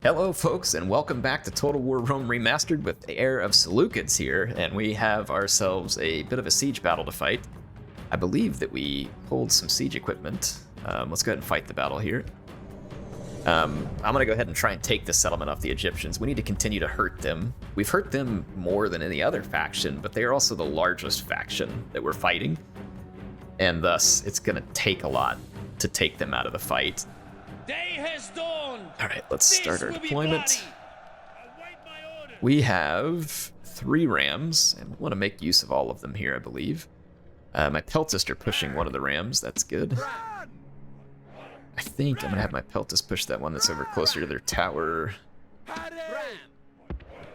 Hello folks, and welcome back to Total War Rome Remastered with the Heir of Seleucids here, and we have ourselves a bit of a siege battle to fight. I believe that we pulled some siege equipment. Let's go ahead and fight the battle here. I'm gonna go ahead and try and take this settlement off the Egyptians. We need to continue to hurt them. We've hurt them more than any other faction, but they are also the largest faction that we're fighting, and thus it's gonna take a lot to take them out of the fight. Day has dawned. All right, let's start our deployment. We have 3 rams, and we want to make use of all of them here, I believe. My peltists are pushing one of the rams. That's good. I think I'm going to have my peltists push that one that's over closer to their tower.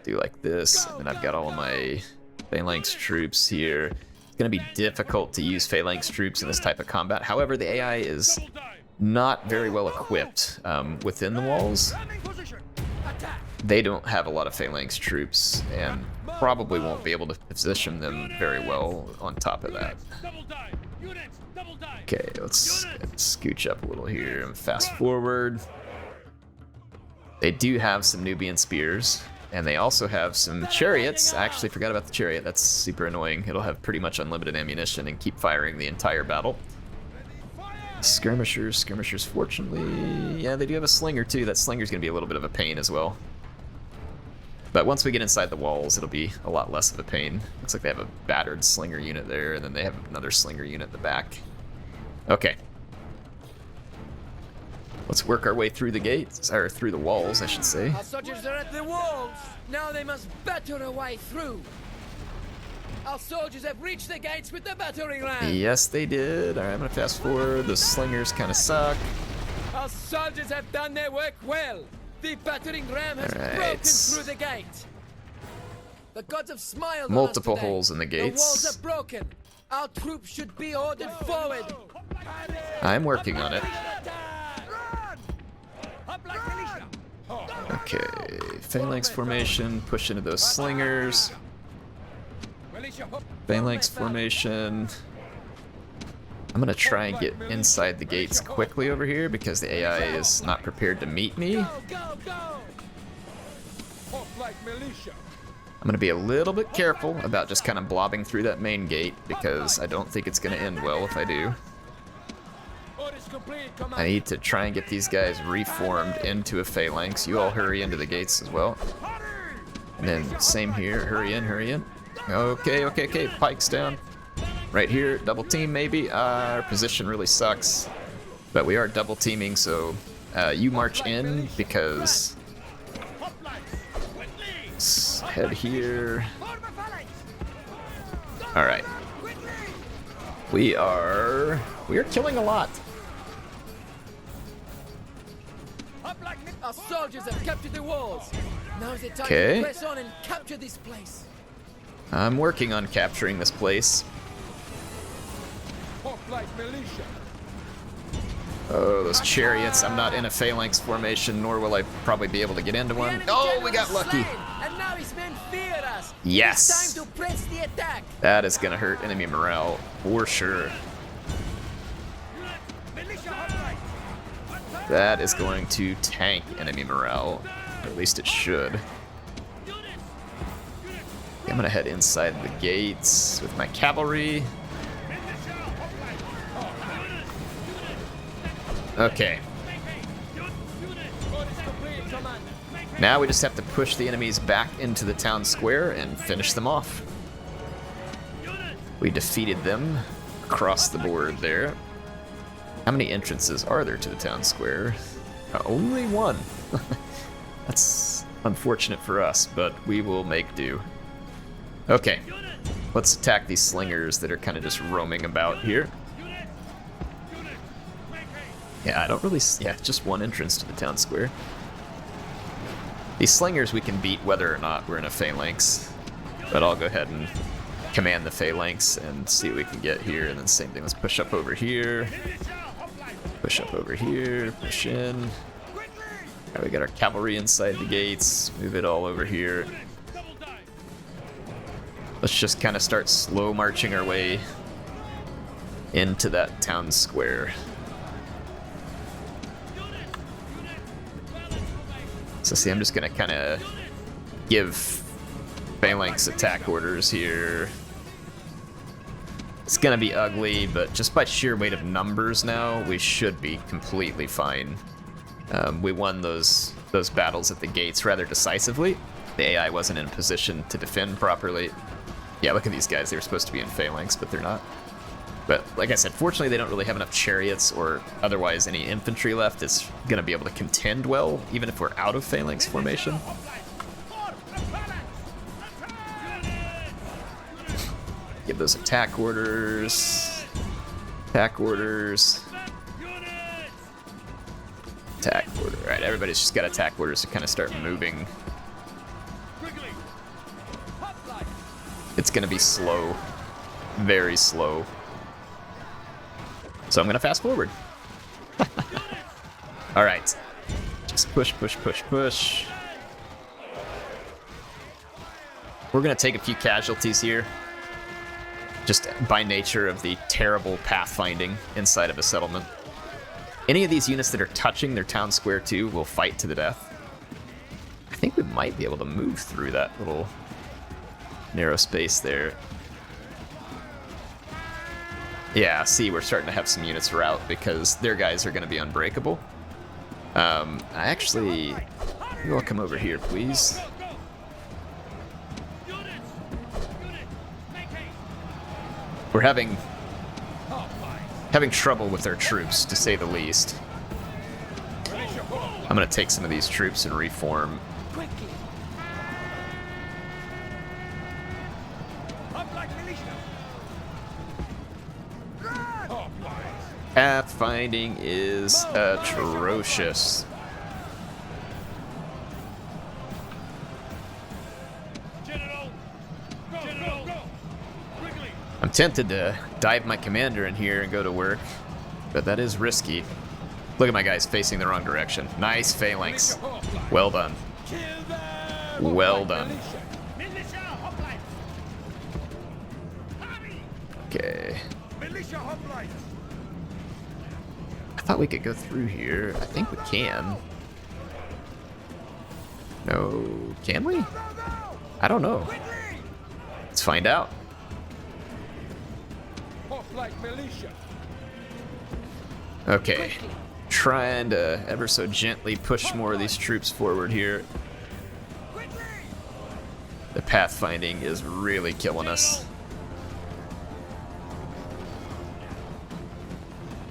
Do like this, and then I've got all of my phalanx troops here. It's going to be difficult to use phalanx troops in this type of combat. However, the AI is not very well equipped within the walls. They don't have a lot of phalanx troops and probably won't be able to position them very well on top of that. Okay, let's scooch up a little here and fast forward. They do have some Nubian spears, and they also have some chariots. I actually forgot about the chariot. That's super annoying. It'll have pretty much unlimited ammunition and keep firing the entire battle. Skirmishers, fortunately, yeah, they do have a slinger too. That slinger's gonna be a little bit of a pain as well. But once we get inside the walls, it'll be a lot less of a pain. Looks like they have a battered slinger unit there, and then they have another slinger unit in the back. Okay. Let's work our way through the gates, or through the walls, I should say. Our soldiers are at the walls. Now they must batter a way through. Our soldiers have reached the gates with the battering ram. Yes, they did. All right, I'm gonna fast forward. The slingers kind of suck. Our soldiers have done their work well. The battering ram has broken through the gate. The gods have smiled Multiple on us today. holes in the gates. The walls are broken. Our troops should be ordered forward. I'm working on it. Okay, phalanx formation, push into those slingers. Phalanx formation. I'm gonna try and get inside the gates quickly over here because the AI is not prepared to meet me. I'm gonna be a little bit careful about just kind of blobbing through that main gate because I don't think it's gonna end well if I do. I need to try and get these guys reformed into a phalanx. You all hurry into the gates as well. And then same here, hurry in, hurry in. Okay, pikes down. Right here, double team maybe. Our position really sucks, but we are double teaming, so you march in because... Let's head here. All right. We are killing a lot. Our soldiers have captured the walls. Now is the time Okay. to press on and capture this place. I'm working on capturing this place. Oh, those chariots. I'm not in a phalanx formation, nor will I probably be able to get into one. Oh, we got lucky. And now his men fear us. Yes. It's time to press the attack. That is going to hurt enemy morale for sure. That is going to tank enemy morale. Or at least it should. I'm gonna head inside the gates with my cavalry. Okay. Now we just have to push the enemies back into the town square and finish them off. We defeated them across the board there. How many entrances are there to the town square? Only one. That's unfortunate for us, but we will make do. Okay, let's attack these slingers that are kind of just roaming about here. Yeah, I don't really... Yeah, just one entrance to the town square. These slingers we can beat whether or not we're in a phalanx. But I'll go ahead and command the phalanx and see what we can get here. And then same thing, let's push up over here. Push up over here, push in. All right, we got our cavalry inside the gates. Move it all over here. Let's just kind of start slow marching our way into that town square. So see, I'm just gonna kind of give Phalanx attack orders here. It's gonna be ugly, but just by sheer weight of numbers now, we should be completely fine. We won those battles at the gates rather decisively. The AI wasn't in a position to defend properly. Yeah, look at these guys. They were supposed to be in Phalanx, but they're not. But like I said, fortunately they don't really have enough chariots or otherwise any infantry left that's gonna be able to contend well, even if we're out of Phalanx formation. Give those attack orders. Attack orders. Attack order. Alright, everybody's just got attack orders to kind of start moving. It's gonna be slow. Very slow. So I'm gonna fast forward. Alright. Just push, push, push, push. We're gonna take a few casualties here. Just by nature of the terrible pathfinding inside of a settlement. Any of these units that are touching their town square too will fight to the death. I think we might be able to move through that little narrow space there. Yeah, see, we're starting to have some units rout because their guys are going to be unbreakable. Maybe I'll come over here, please. We're having trouble with our troops, to say the least. I'm going to take some of these troops and reform. Pathfinding is atrocious. I'm tempted to dive my commander in here and go to work, but that is risky. Look at my guys facing the wrong direction. Nice Phalanx. Well done. Well done. Okay. I thought we could go through here. I think we can. No, can we? I don't know. Let's find out. Okay, trying to ever so gently push more of these troops forward here. The pathfinding is really killing us.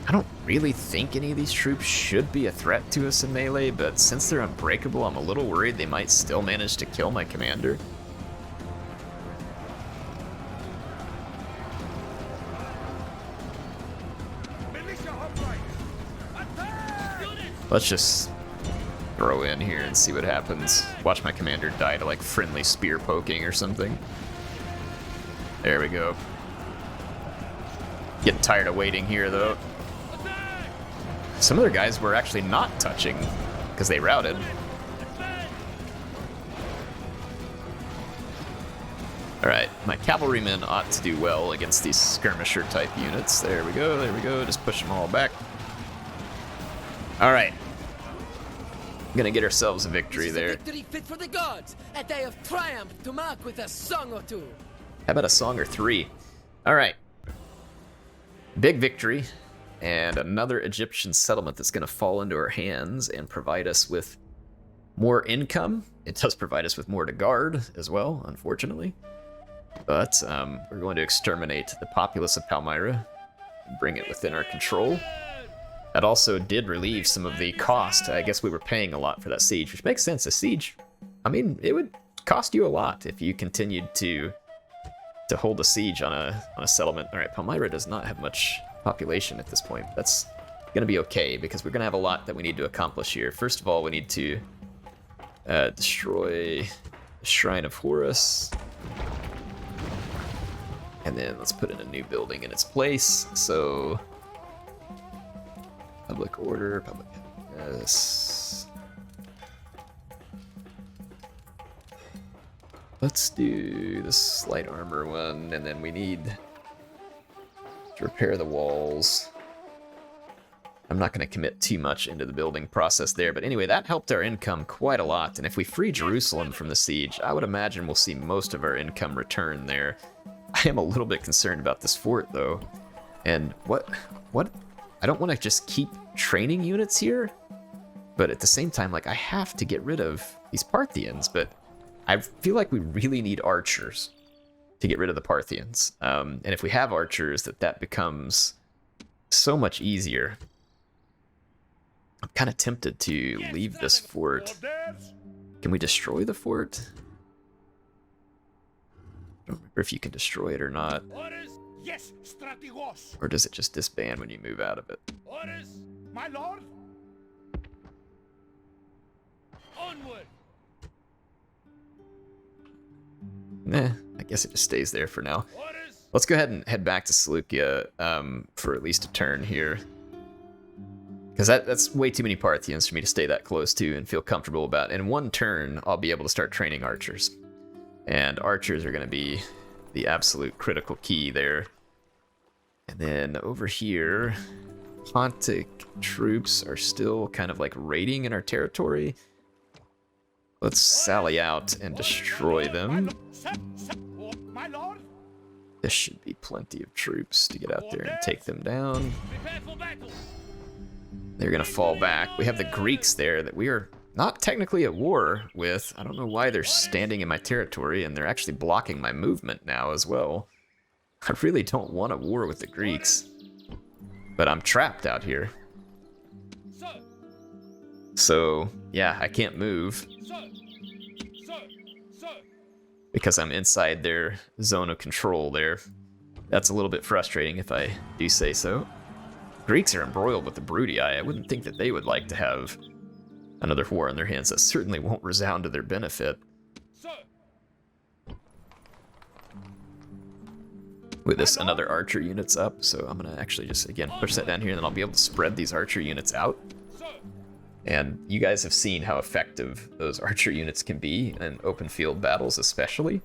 I don't really think any of these troops should be a threat to us in melee, but since they're unbreakable, I'm a little worried they might still manage to kill my commander. Let's just throw in here and see what happens. Watch my commander die to like friendly spear poking or something. There we go. Getting tired of waiting here though. Some of their guys were actually not touching because they routed. Alright, my cavalrymen ought to do well against these skirmisher type units. There we go, there we go. Just push them all back. Alright. Gonna get ourselves a victory there. Victory fit for the gods, a day of triumph to mark with a song or two. How about a song or three? Alright. Big victory. And another Egyptian settlement that's gonna fall into our hands and provide us with more income. It does provide us with more to guard as well, unfortunately. But we're going to exterminate the populace of Palmyra and bring it within our control. That also did relieve some of the cost. I guess we were paying a lot for that siege, which makes sense. A siege, I mean, it would cost you a lot if you continued to hold a siege on a settlement. All right, Palmyra does not have much population at this point. That's gonna be okay because we're gonna have a lot that we need to accomplish here. First of all, we need to destroy the Shrine of Horus. And then let's put in a new building in its place. So public order, public happiness. Let's do this light armor one, and then we need to repair the walls. I'm not going to commit too much into the building process there. But anyway, that helped our income quite a lot. And if we free Jerusalem from the siege, I would imagine we'll see most of our income return there. I am a little bit concerned about this fort, though. And what? I don't want to just keep training units here. But at the same time, like, I have to get rid of these Parthians. But I feel like we really need archers to get rid of the Parthians. And if we have archers, that becomes so much easier. I'm kind of tempted to leave this fort. Can we destroy the fort? I don't remember if you can destroy it or not. Or does it just disband when you move out of it? My lord. Onward. Nah, I guess it just stays there for now. Let's go ahead and head back to Seleucia for at least a turn here. Because that's way too many Parthians for me to stay that close to and feel comfortable about. In one turn, I'll be able to start training archers. And archers are going to be the absolute critical key there. And then over here, Pontic troops are still kind of like raiding in our territory. Let's sally out and destroy them. This should be plenty of troops to get out there and take them down. They're going to fall back. We have the Greeks there that we are not technically at war with. I don't know why they're standing in my territory, and they're actually blocking my movement now as well. I really don't want a war with the Greeks, but I'm trapped out here. So, yeah, I can't move because I'm inside their zone of control there. That's a little bit frustrating if I do say so. Greeks are embroiled with the Brudii. I wouldn't think that they would like to have another war on their hands. That certainly won't resound to their benefit. With this, another archer unit's up, so I'm gonna actually just, again, push that down here, and then I'll be able to spread these archer units out. And you guys have seen how effective those archer units can be in open field battles especially.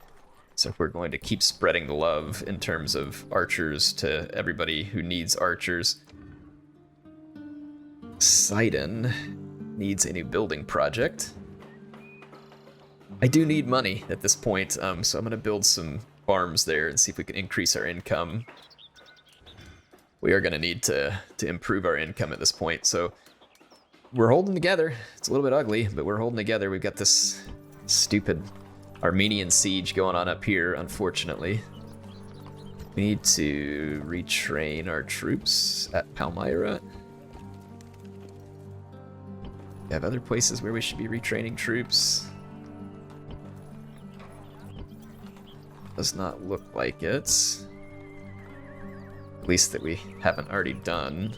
So we're going to keep spreading the love in terms of archers to everybody who needs archers. Sidon needs a new building project. I do need money at this point, so I'm going to build some farms there and see if we can increase our income. We are going to need to improve our income at this point, so we're holding together. It's a little bit ugly, but we're holding together. We've got this stupid Armenian siege going on up here, unfortunately. We need to retrain our troops at Palmyra. We have other places where we should be retraining troops. Does not look like it. At least that we haven't already done.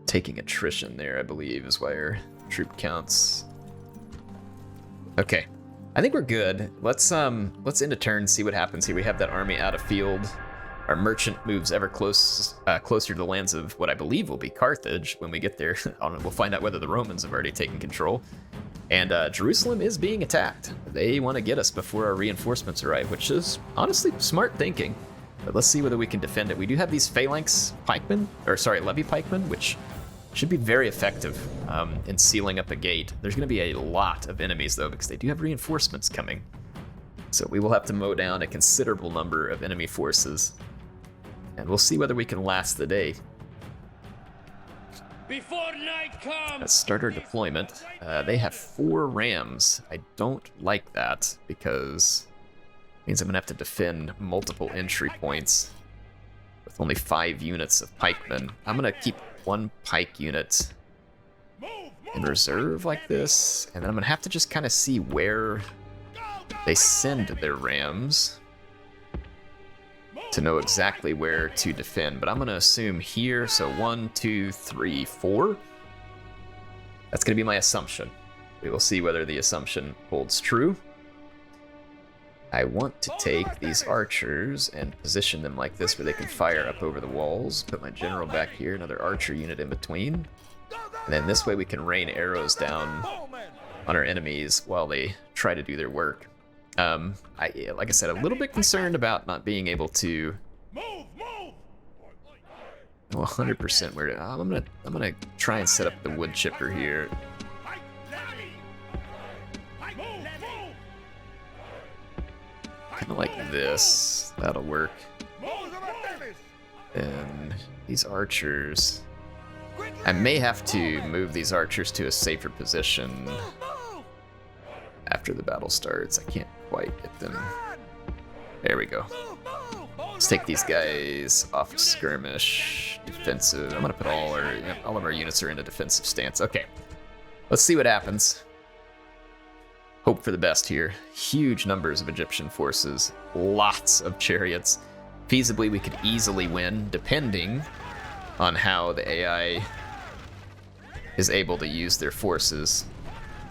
Taking attrition there, I believe, is why our troop counts. Okay, I think we're good. Let's end a turn, see what happens here. We have that army out of field. Our merchant moves ever closer to the lands of what I believe will be Carthage when we get there. We'll find out whether the Romans have already taken control. And Jerusalem is being attacked. They want to get us before our reinforcements arrive, which is honestly smart thinking. But let's see whether we can defend it. We do have these phalanx pikemen, levy pikemen, which should be very effective in sealing up a gate. There's going to be a lot of enemies, though, because they do have reinforcements coming. So we will have to mow down a considerable number of enemy forces. And we'll see whether we can last the day. Before night comes. Let's start our deployment. They have 4 rams. I don't like that, because it means I'm going to have to defend multiple entry points with only 5 units of pikemen. I'm going to keep 1 pike unit in reserve like this, and then I'm gonna have to just kind of see where they send their rams to know exactly where to defend. But I'm gonna assume here, so 1, 2, 3, 4. That's gonna be my assumption. We will see whether the assumption holds true. I want to take these archers and position them like this where they can fire up over the walls. Put my general back here, another archer unit in between. And then this way we can rain arrows down on our enemies while they try to do their work. Like I said, a little bit concerned about not being able to Well, 100% where to... I'm gonna try and set up the wood chipper here. Kind of like this. That'll work. And these archers... I may have to move these archers to a safer position after the battle starts. I can't quite get them. There we go. Let's take these guys off of skirmish, defensive. I'm gonna put all of our units are in a defensive stance. Okay, let's see what happens. Hope for the best here. Huge numbers of Egyptian forces, lots of chariots. Feasibly, we could easily win, depending on how the AI is able to use their forces,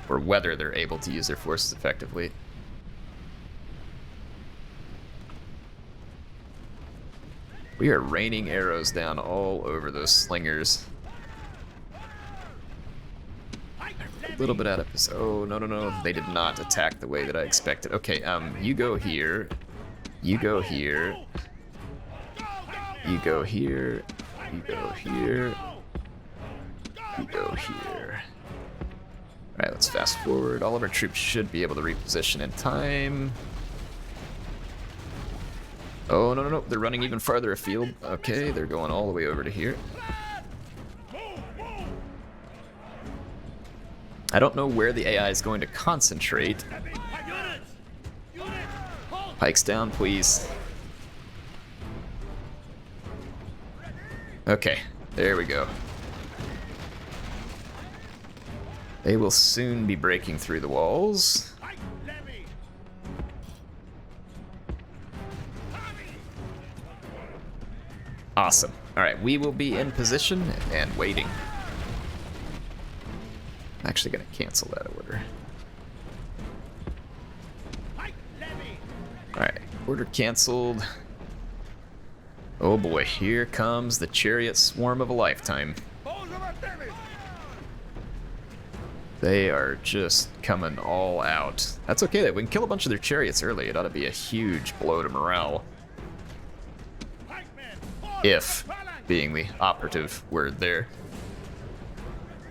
or whether they're able to use their forces effectively. We are raining arrows down all over those slingers. A little bit out of this. Oh, no. They did not attack the way that I expected. Okay, you go here. You go here. You go here. You go here. You go here. Alright, let's fast forward. All of our troops should be able to reposition in time. Oh, no. They're running even farther afield. Okay, they're going all the way over to here. I don't know where the AI is going to concentrate. Pikes down, please. Okay, there we go. They will soon be breaking through the walls. Awesome. All right, we will be in position and waiting. I'm actually going to cancel that order. All right, order canceled. Oh boy, here comes the chariot swarm of a lifetime. They are just coming all out. That's okay, we can kill a bunch of their chariots early. It ought to be a huge blow to morale. If, being the operative word there,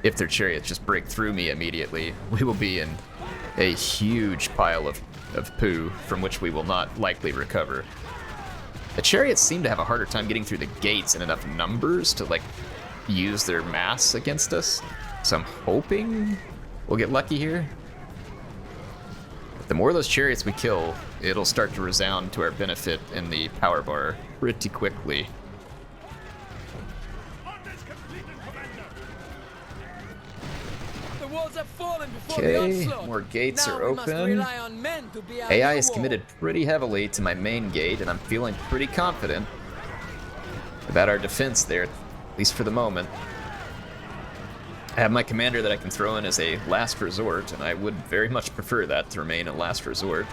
if their chariots just break through me immediately, we will be in a huge pile of poo from which we will not likely recover. The chariots seem to have a harder time getting through the gates in enough numbers to, like, use their mass against us. So I'm hoping we'll get lucky here. But the more of those chariots we kill, it'll start to resound to our benefit in the power bar pretty quickly. Okay, more gates are open. AI is committed pretty heavily to my main gate, and I'm feeling pretty confident about our defense there, at least for the moment. I have my commander that I can throw in as a last resort, and I would very much prefer that to remain a last resort.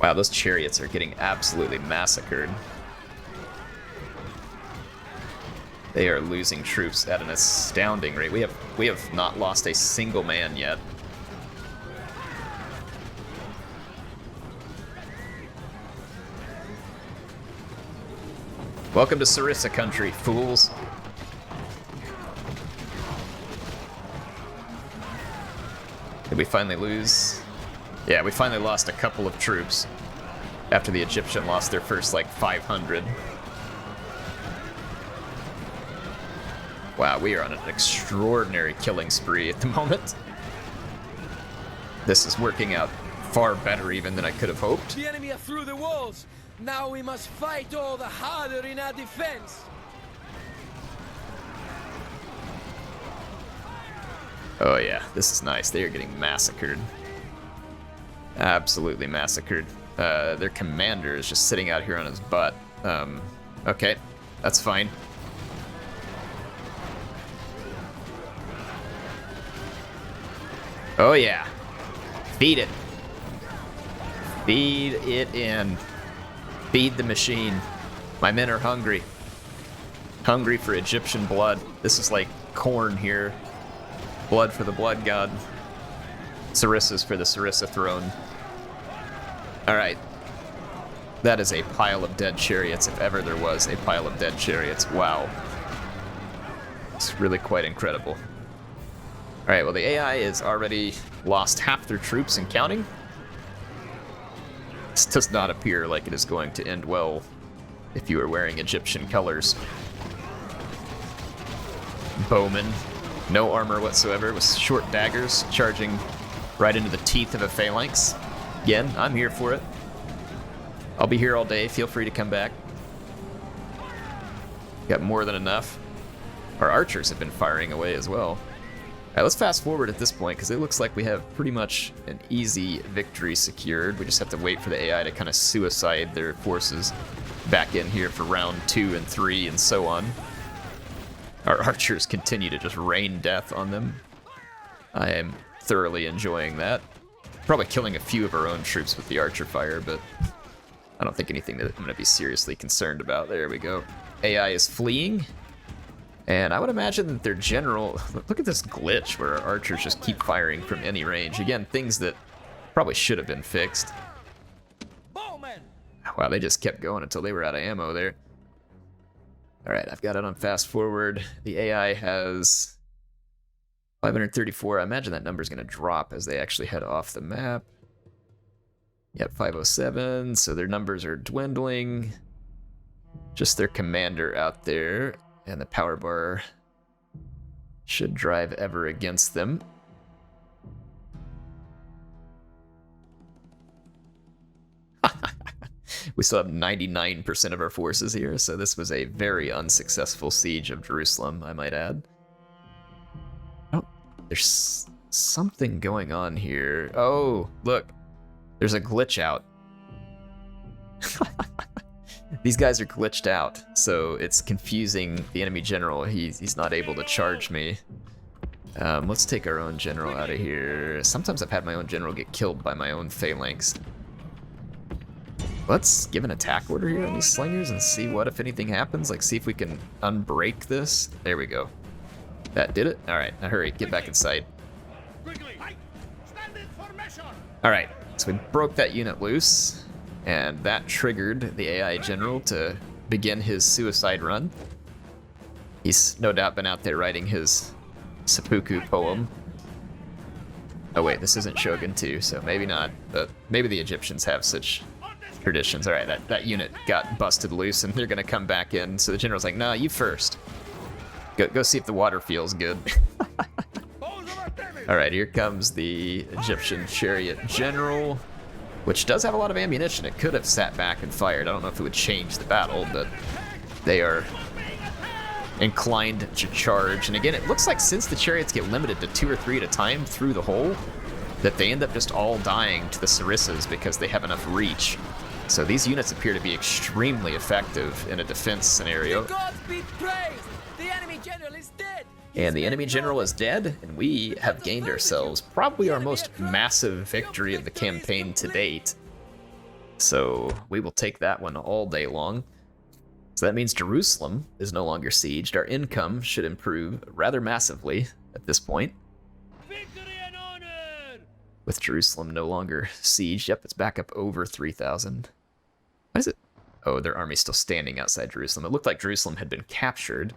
Wow, those chariots are getting absolutely massacred. They are losing troops at an astounding rate. We have not lost a single man yet. Welcome to Sarissa country, fools. Did we finally lose? Yeah, we finally lost a couple of troops after the Egyptian lost their first, like, 500. Wow, we are on an extraordinary killing spree at the moment. This is working out far better even than I could have hoped. The enemy are through the walls. Now we must fight all the harder in our defense. Oh yeah, this is nice. They are getting massacred. Absolutely massacred. Their commander is just sitting out here on his butt. Okay, that's fine. Oh yeah. Feed it. Feed it in. Feed the machine. My men are hungry. Hungry for Egyptian blood. This is like corn here. Blood for the blood god. Sarissas for the Sarissa throne. Alright. That is a pile of dead chariots, if ever there was a pile of dead chariots. Wow. It's really quite incredible. Alright, well the AI has already lost half their troops and counting. This does not appear like it is going to end well if you are wearing Egyptian colors. Bowmen, no armor whatsoever, with short daggers charging right into the teeth of a phalanx. Again, I'm here for it. I'll be here all day, feel free to come back. Got more than enough. Our archers have been firing away as well. Alright, let's fast forward at this point, because it looks like we have pretty much an easy victory secured. We just have to wait for the AI to kind of suicide their forces back in here for round 2 and 3 and so on. Our archers continue to just rain death on them. I am thoroughly enjoying that. Probably killing a few of our own troops with the archer fire, but I don't think anything that I'm going to be seriously concerned about. There we go. AI is fleeing. And I would imagine that their general... Look at this glitch where our archers just keep firing from any range. Again, things that probably should have been fixed. Wow, they just kept going until they were out of ammo there. Alright, I've got it on fast forward. The AI has 534. I imagine that number's going to drop as they actually head off the map. Yep, 507. So their numbers are dwindling. Just their commander out there. And the power bar should drive ever against them. We still have 99% of our forces here, so this was a very unsuccessful siege of Jerusalem, I might add. Oh, there's something going on here. Oh, look, there's a glitch out. These guys are glitched out, so it's confusing the enemy general. He's not able to charge me. Let's take our own general out of here. Sometimes I've had my own general get killed by my own phalanx. Let's give an attack order here on these slingers and see what, if anything, happens. Like, see if we can unbreak this. There we go. That did it? Alright, now hurry, get back inside. Alright, so we broke that unit loose, and that triggered the AI general to begin his suicide run. He's no doubt been out there writing his seppuku poem. Oh wait, this isn't Shogun 2, so maybe not, but maybe the Egyptians have such traditions. All right, that unit got busted loose, and they're gonna come back in. So the general's like, "Nah, you first. Go see if the water feels good." All right, here comes the Egyptian chariot general, which does have a lot of ammunition. It could have sat back and fired. I don't know if it would change the battle, but they are inclined to charge. And again, it looks like since the chariots get limited to 2 or 3 at a time through the hole, that they end up just all dying to the sarissas because they have enough reach. So these units appear to be extremely effective in a defense scenario. The gods be praised! The enemy general is dead! And the enemy general is dead, and we have gained ourselves probably our most massive victory of the campaign to date. So we will take that one all day long. So that means Jerusalem is no longer sieged. Our income should improve rather massively at this point. Victory and honor! With Jerusalem no longer sieged. Yep, it's back up over 3,000. Why is it? Oh, their army's still standing outside Jerusalem. It looked like Jerusalem had been captured.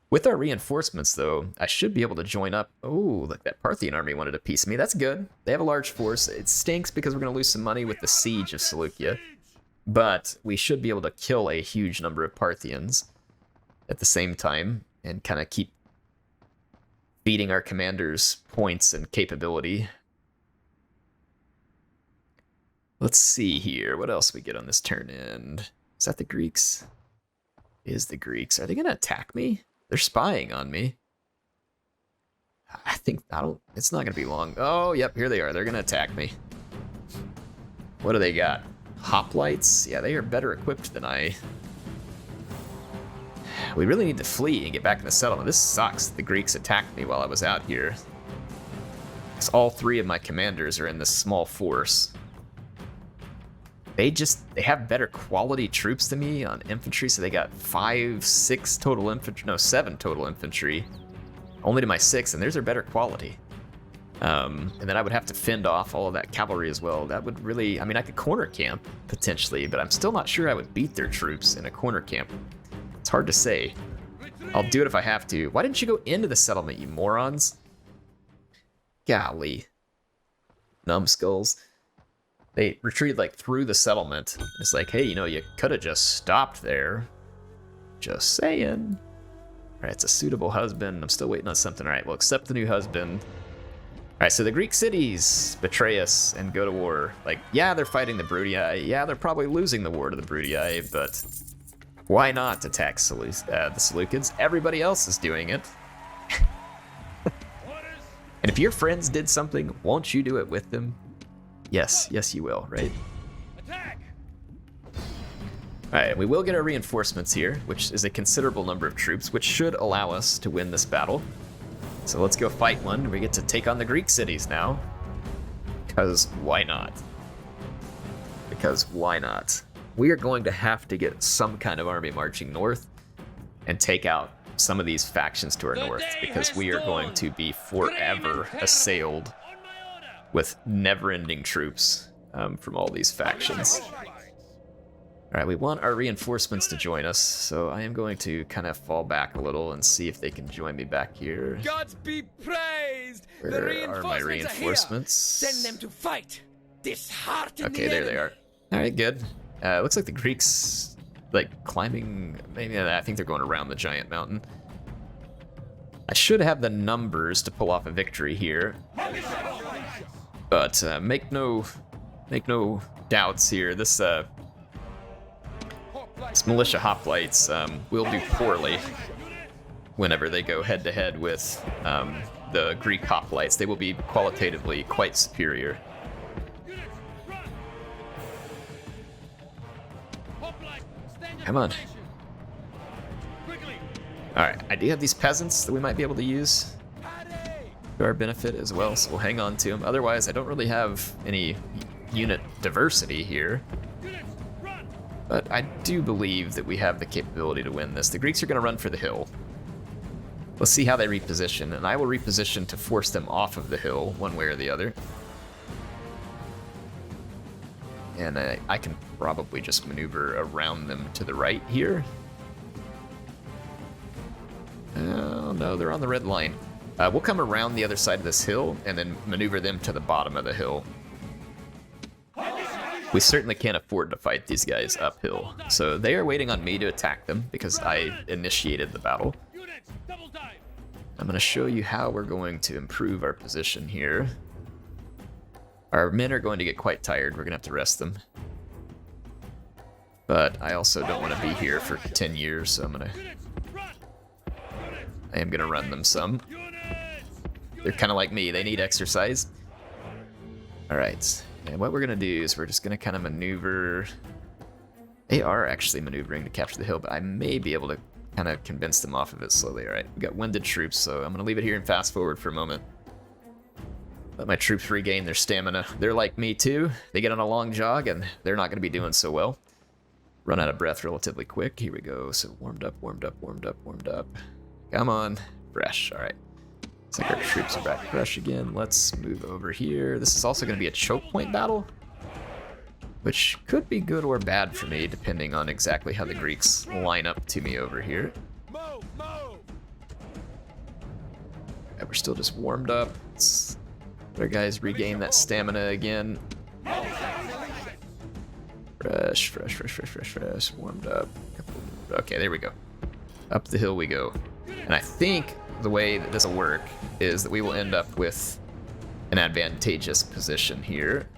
With our reinforcements, though, I should be able to join up. Oh, look, that Parthian army wanted a piece of me. That's good. They have a large force. It stinks because we're going to lose some money with the siege of Seleucia. But we should be able to kill a huge number of Parthians at the same time and kind of keep feeding our commanders points and capability. Let's see here. What else we get on this turn end? Is that the Greeks? Is the Greeks. Are they going to attack me? They're spying on me. It's not going to be long. Oh, yep, here they are. They're going to attack me. What do they got? Hoplites? Yeah, they are better equipped than I. We really need to flee and get back in the settlement. This sucks. The Greeks attacked me while I was out here. Because all 3 of my commanders are in this small force. They have better quality troops than me on infantry, so they got 6 total infantry, no, 7 total infantry. Only to my 6, and theirs are better quality. And then I would have to fend off all of that cavalry as well. That would really, I mean, I could corner camp potentially, but I'm still not sure I would beat their troops in a corner camp. It's hard to say. I'll do it if I have to. Why didn't you go into the settlement, you morons? Golly. Numbskulls. They retreated like through the settlement. It's like, hey, you know, you could have just stopped there. Just saying. All right, it's a suitable husband. I'm still waiting on something. All right, we'll accept the new husband. All right, so the Greek cities betray us and go to war. Like, yeah, they're fighting the Bruttii. Yeah, they're probably losing the war to the Bruttii, but why not attack the Seleucids? Everybody else is doing it. And if your friends did something, won't you do it with them? Yes, yes you will, right? Attack! Alright, we will get our reinforcements here, which is a considerable number of troops, which should allow us to win this battle. So let's go fight one. We get to take on the Greek cities now. Because why not? Because why not? We are going to have to get some kind of army marching north and take out some of these factions to our north, because we are going to be forever assailed with never-ending troops from all these factions. All right, we want our reinforcements to join us, so I am going to kind of fall back a little and see if they can join me back here. Gods be praised! Where are my reinforcements? Send them to fight! Dishearten Okay, the there they enemy. are. All right, good. Looks like the Greeks, like, climbing, maybe I think they're going around the giant mountain. I should have the numbers to pull off a victory here. But make no doubts here. This militia hoplites will do poorly whenever they go head to head with the Greek hoplites. They will be qualitatively quite superior. Come on. Alright, I do have these peasants that we might be able to use to our benefit as well, so we'll hang on to them. Otherwise, I don't really have any unit diversity here. But I do believe that we have the capability to win this. The Greeks are going to run for the hill. Let's see how they reposition, and I will reposition to force them off of the hill one way or the other. And I can probably just maneuver around them to the right here. Oh, no, they're on the red line. We'll come around the other side of this hill and then maneuver them to the bottom of the hill. We certainly can't afford to fight these guys uphill. So they are waiting on me to attack them because I initiated the battle. I'm going to show you how we're going to improve our position here. Our men are going to get quite tired. We're going to have to rest them. But I also don't want to be here for 10 years, so I am going to run them some. They're kind of like me. They need exercise. All right. And what we're going to do is we're just going to kind of maneuver. They are actually maneuvering to capture the hill, but I may be able to kind of convince them off of it slowly. All right. We got winded troops, so I'm going to leave it here and fast forward for a moment. Let my troops regain their stamina. They're like me too. They get on a long jog and they're not going to be doing so well. Run out of breath relatively quick. Here we go. So warmed up, warmed up, warmed up, warmed up. Come on. Fresh. All right. Looks like our troops are back fresh again. Let's move over here. This is also going to be a choke point battle, which could be good or bad for me, depending on exactly how the Greeks line up to me over here. Yeah, we're still just warmed up. Let's let our guys regain that stamina again. Fresh, fresh, fresh, fresh, fresh, fresh. Warmed up. Okay, there we go. Up the hill we go. And I think the way that this will work is that we will end up with an advantageous position here,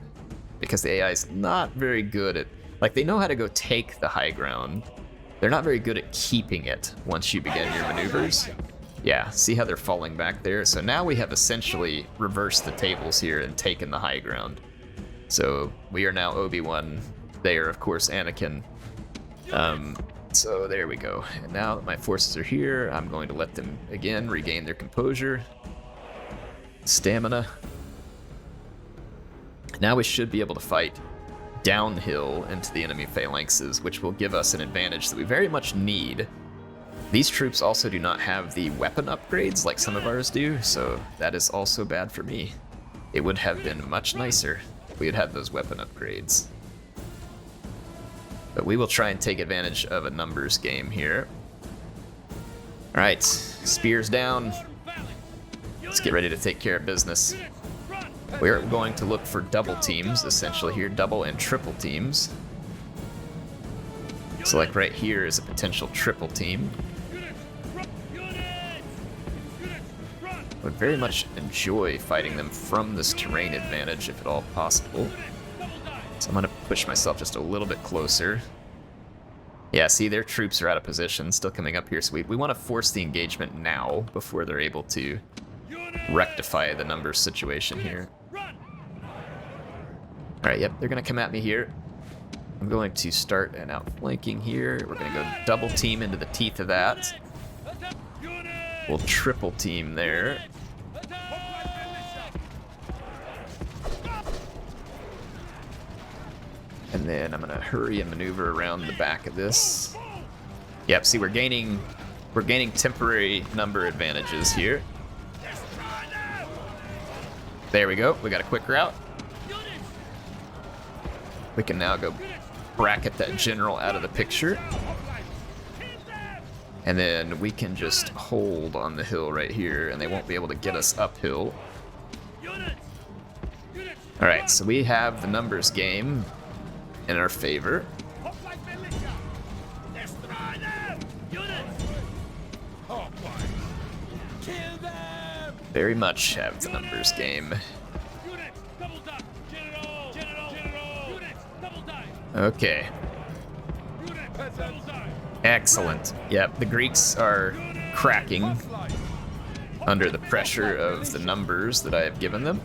because the AI is not very good at, like, they know how to go take the high ground. They're not very good at keeping it once you begin your maneuvers. Yeah, see how they're falling back there? So now we have essentially reversed the tables here and taken the high ground. So we are now Obi-Wan. They are, of course, Anakin. So there we go. And now that my forces are here, I'm going to let them, again, regain their composure. Stamina. Now we should be able to fight downhill into the enemy phalanxes, which will give us an advantage that we very much need. These troops also do not have the weapon upgrades like some of ours do, so that is also bad for me. It would have been much nicer if we had had those weapon upgrades. But we will try and take advantage of a numbers game here. Alright, spears down. Let's get ready to take care of business. We're going to look for double teams, essentially here, double and triple teams. So like right here is a potential triple team. Would very much enjoy fighting them from this terrain advantage if at all possible. So I'm gonna push myself just a little bit closer. Yeah, see, their troops are out of position, still coming up here, so we want to force the engagement now before they're able to rectify the numbers situation here. Alright, yep, they're gonna come at me here. I'm going to start an outflanking here. We're gonna go double team into the teeth of that. We'll triple team there. And then I'm gonna hurry and maneuver around the back of this. Yep, see, we're gaining temporary number advantages here. There we go, we got a quick route. We can now go bracket that general out of the picture. And then we can just hold on the hill right here, and they won't be able to get us uphill. Alright, so we have the numbers game in our favor. Very much have the numbers game. Okay. Excellent. Yep, the Greeks are cracking under the pressure of the numbers that I have given them.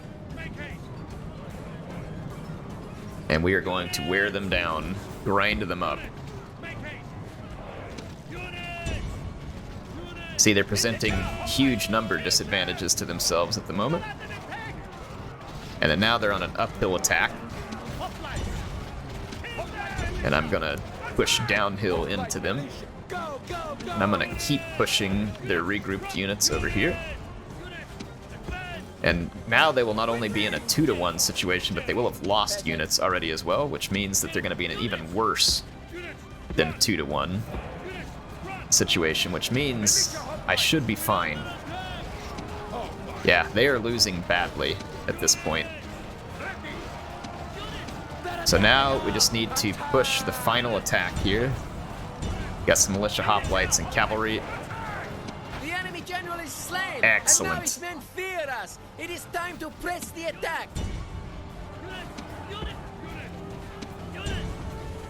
And we are going to wear them down, grind them up. See, they're presenting huge number disadvantages to themselves at the moment. And then now they're on an uphill attack. And I'm gonna push downhill into them. And I'm gonna keep pushing their regrouped units over here. And now they will not only be in a 2-to-1 situation, but they will have lost units already as well, which means that they're gonna be in an even worse than 2-to-1 situation, which means I should be fine. Yeah, they are losing badly at this point. So now we just need to push the final attack here. Got some militia hoplites and cavalry. The enemy general is slain. Excellent. And now his men fear us. It is time to press the attack.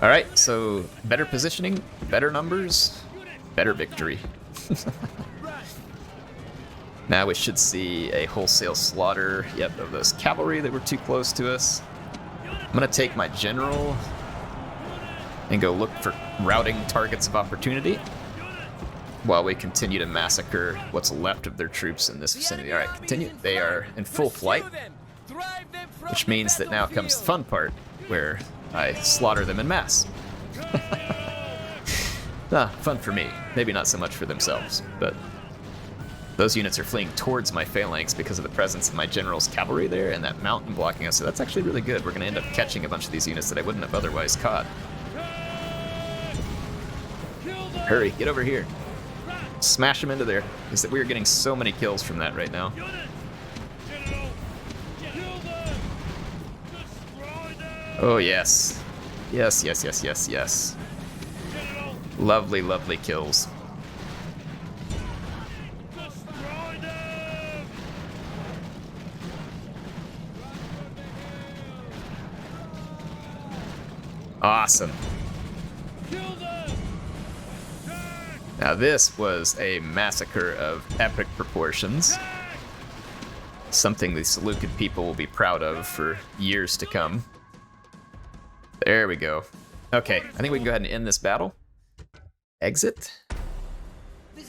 All right, so better positioning, better numbers, better victory. Now we should see a wholesale slaughter, yep, of those cavalry that were too close to us. I'm gonna take my general and go look for routing targets of opportunity while we continue to massacre what's left of their troops in this vicinity. All right, continue. They are in full flight, which means that now comes the fun part, where I slaughter them en masse. Fun for me. Maybe not so much for themselves, but those units are fleeing towards my phalanx because of the presence of my general's cavalry there and that mountain blocking us, so that's actually really good. We're going to end up catching a bunch of these units that I wouldn't have otherwise caught. Hurry, get over here. Smash them into there. Is that we are getting so many kills from that right now. Oh, yes. Yes, yes, yes, yes, yes. Lovely, lovely kills. Awesome. Now this was a massacre of epic proportions. Something the Seleucid people will be proud of for years to come. There we go. Okay, I think we can go ahead and end this battle. Exit.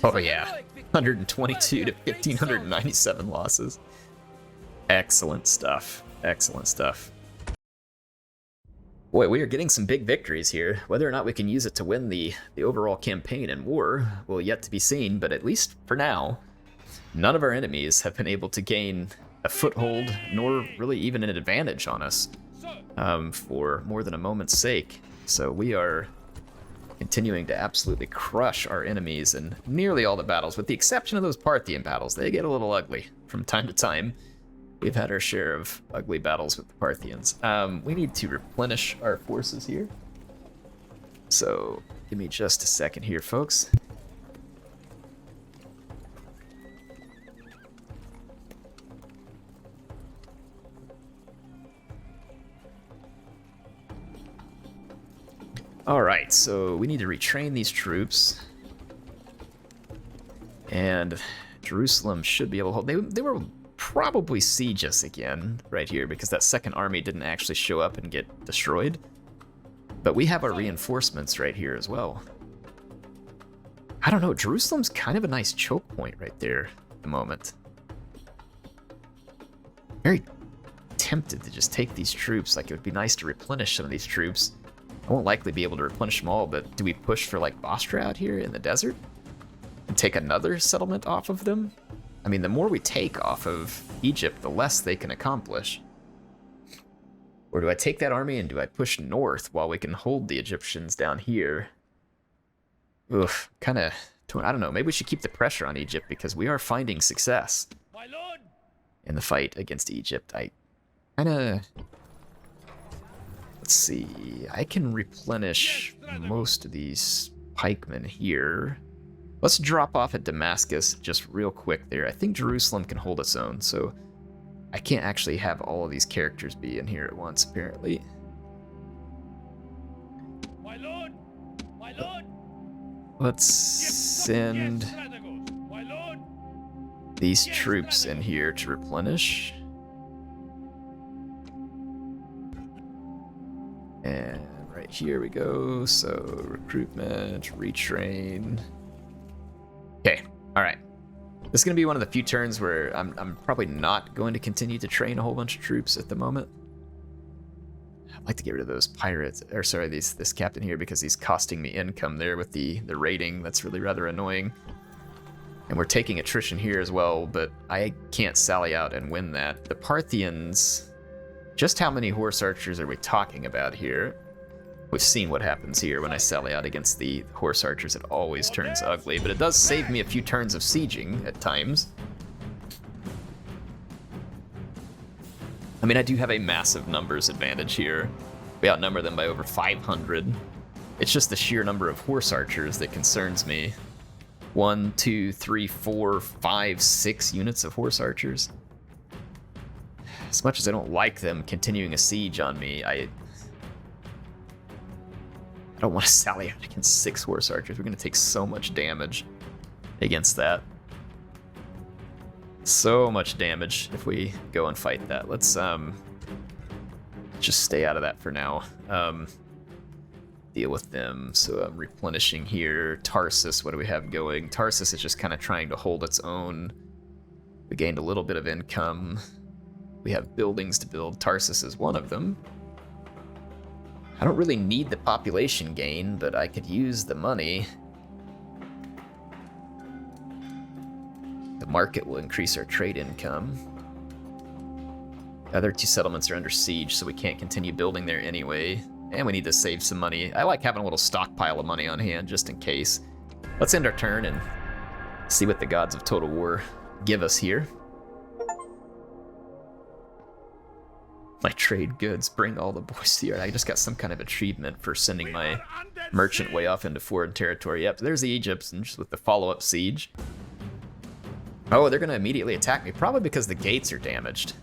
Oh yeah, 122 to 1,597 losses. Excellent stuff. Excellent stuff. Boy, we are getting some big victories here. Whether or not we can use it to win the overall campaign and war will yet to be seen, but at least for now, none of our enemies have been able to gain a foothold, nor really even an advantage on us for more than a moment's sake. So we are continuing to absolutely crush our enemies in nearly all the battles, with the exception of those Parthian battles. They get a little ugly from time to time. We've had our share of ugly battles with the Parthians. We need to replenish our forces here. So give me just a second here, folks. Alright, so we need to retrain these troops. And Jerusalem should be able to hold. They were probably siege us again right here because that second army didn't actually show up and get destroyed. But we have our reinforcements right here as well. I don't know, Jerusalem's kind of a nice choke point right there at the moment. Very tempted to just take these troops. Like, it would be nice to replenish some of these troops. I won't likely be able to replenish them all, but do we push for, like, Bostra out here in the desert? And take another settlement off of them? I mean, the more we take off of Egypt, the less they can accomplish. Or do I take that army and do I push north while we can hold the Egyptians down here? Oof, kind of, I don't know, maybe we should keep the pressure on Egypt because we are finding success in the fight against Egypt. I kind of... Let's see, I can replenish most of these pikemen here. Let's drop off at Damascus just real quick there. I think Jerusalem can hold its own, so I can't actually have all of these characters be in here at once, apparently. My lord! My lord! Let's send these troops in here to replenish. And right here we go. So recruitment, retrain. Okay, all right. This is going to be one of the few turns where I'm probably not going to continue to train a whole bunch of troops at the moment. I'd like to get rid of those pirates, or sorry, this captain here, because he's costing me income there with the raiding. That's really rather annoying. And we're taking attrition here as well, but I can't sally out and win that. The Parthians, just how many horse archers are we talking about here? We've seen what happens here when I sally out against the horse archers. It always turns ugly, but it does save me a few turns of sieging at times. I mean, I do have a massive numbers advantage here. We outnumber them by over 500. It's just the sheer number of horse archers that concerns me. 1, 2, 3, 4, 5, 6 units of horse archers. As much as I don't like them continuing a siege on me, I don't want to sally out against 6 horse archers. We're going to take so much damage against that. So much damage if we go and fight that. Let's just stay out of that for now. Deal with them. So I'm replenishing here. Tarsus, what do we have going? Tarsus is just kind of trying to hold its own. We gained a little bit of income. We have buildings to build. Tarsus is one of them. I don't really need the population gain, but I could use the money. The market will increase our trade income. The other 2 settlements are under siege, so we can't continue building there anyway. And we need to save some money. I like having a little stockpile of money on hand, just in case. Let's end our turn and see what the gods of Total War give us here. My trade goods, bring all the boys here. I just got some kind of achievement for sending my merchant way off into foreign territory. Yep, there's the Egyptians with the follow-up siege. Oh, they're going to immediately attack me, probably because the gates are damaged.